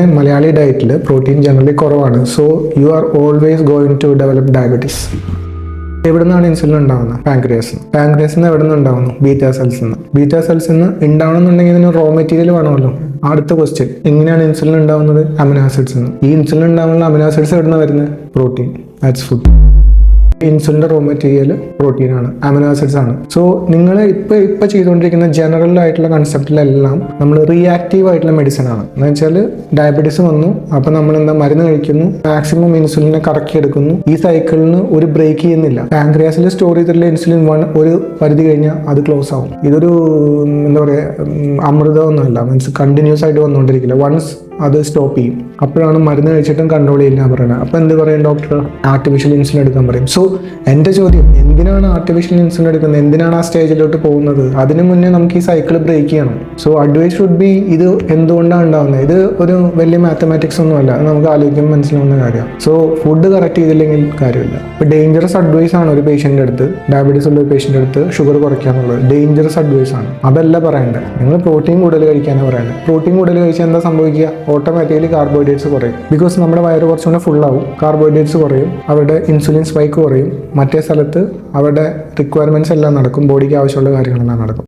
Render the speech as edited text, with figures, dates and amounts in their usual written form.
മലയാളി ഡയറ്റിൽ protein generally കുറവാണ്. So you are always going to develop diabetes. എവിടെ നിന്നാണ് ഇൻസുലിൻ ഉണ്ടാവുന്നത്? പാങ്ക്രിയാസിൽ നിന്ന് എവിടെ നിന്ന് ഉണ്ടാവുന്നു? ബീറ്റാ സെൽസിൽ നിന്ന് ഉണ്ടാവണമെന്നുണ്ടെങ്കിൽ ഇതിന് റോ മെറ്റീരിയൽ വേണമല്ലോ. അടുത്ത ക്വസ്റ്റ്യൻ, എങ്ങനെയാണ് ഇൻസുലിൻ ഉണ്ടാവുന്നത്? അമിനോ ആസിഡ്സ് നിന്ന്. ഈ ഇൻസുലിൻ ഉണ്ടാവുന്ന അമിനോ ആസിഡ്സ് എവിടെ നിന്ന് വരുന്നത്? പ്രോട്ടീൻ. That's food. ഇൻസുലിൻ്റെ റോ മെറ്റീരിയൽ പ്രോട്ടീൻ ആണ്, അമിനോ ആസിഡ്സ് ആണ്. സോ നിങ്ങൾ ഇപ്പൊ ചെയ്തുകൊണ്ടിരിക്കുന്ന ജനറൽ ആയിട്ടുള്ള കൺസെപ്റ്റിലെല്ലാം നമ്മൾ റിയാക്റ്റീവ് ആയിട്ടുള്ള മെഡിസിൻ ആണ്. എന്ന് വെച്ചാൽ ഡയബറ്റീസ് വന്നു, അപ്പൊ നമ്മൾ എന്താ മരുന്ന് കഴിക്കുന്നു, മാക്സിമം ഇൻസുലിനെ കറക്കിയെടുക്കുന്നു. ഈ സൈക്കിളിന് ഒരു ബ്രേക്ക് ചെയ്യുന്നില്ല. പാങ്ക്രിയാസിൽ സ്റ്റോർ ചെയ്തിട്ടുള്ള ഇൻസുലിൻ ഒരു പരിധി കഴിഞ്ഞാൽ അത് ക്ലോസ് ആവും. ഇതൊരു എന്താ പറയുക, അമൃതമൊന്നുമല്ല. മീൻസ് കണ്ടിന്യൂസ് ആയിട്ട് വന്നുകൊണ്ടിരിക്കില്ല. വൺസ് അത് സ്റ്റോപ്പ് ചെയ്യും. അപ്പോഴാണ് മരുന്ന് കഴിച്ചിട്ടും കൺട്രോൾ ചെയ്യില്ല പറയുന്നത്. അപ്പോൾ എന്ത് പറയും ഡോക്ടർ? ആർട്ടിഫിഷ്യൽ ഇൻസുലിൻ എടുക്കാൻ പറയും. സോ എൻ്റെ ചോദ്യം, എന്തിനാണ് ആർട്ടിഫിഷ്യൽ ഇൻസുലിൻ എടുക്കുന്നത്? എന്തിനാണ് ആ സ്റ്റേജിലോട്ട് പോകുന്നത്? അതിനു മുന്നേ നമുക്ക് ഈ സൈക്കിൾ ബ്രേക്ക് ചെയ്യണം. സോ അഡ്വൈസ് ഷുഡ് ബി, ഇത് എന്തുകൊണ്ടാണ് ഉണ്ടാകുന്നത്? ഇത് ഒരു വലിയ മാത്തമാറ്റിക്സ് ഒന്നുമല്ല, നമുക്ക് ആലോചിക്കുമ്പോൾ മനസ്സിലാവുന്ന കാര്യമാണ്. സോ ഫുഡ് കറക്റ്റ് ചെയ്തില്ലെങ്കിൽ കാര്യമില്ല. ഇപ്പോൾ ഡേഞ്ചറസ് അഡ്വൈസ് ആണ് ഒരു പേഷ്യൻ്റെ അടുത്ത്, ഡയബറ്റീസ് ഉള്ള ഒരു പേഷ്യൻ്റെ അടുത്ത് ഷുഗർ കുറയ്ക്കാന്നുള്ളത് ഡേഞ്ചറസ് അഡ്വൈസ് ആണ്. അതല്ല പറയേണ്ടത്. നിങ്ങൾ പ്രോട്ടീൻ കൂടുതൽ കഴിക്കാനാണ് പറയേണ്ടത്. പ്രോട്ടീൻ കൂടുതൽ കഴിച്ചാൽ എന്താ സംഭവിക്കുക? ഓട്ടോമാറ്റിക്കലി കാർബോഹൈഡ്രേറ്റ്സ് കുറയും. ബിക്കോസ് നമ്മുടെ വയറ് കുറച്ചുകൂടെ ഫുള്ളാവും, കാർബോഹൈഡ്രേറ്റ്സ് കുറയും, അവരുടെ ഇൻസുലിൻ സ്പൈക്ക് കുറയും. മറ്റേ സ്ഥലത്ത് അവരുടെ റിക്വയർമെന്റ്സ് എല്ലാം നടക്കും, ബോഡിക്ക് ആവശ്യമുള്ള കാര്യങ്ങളെല്ലാം നടക്കും.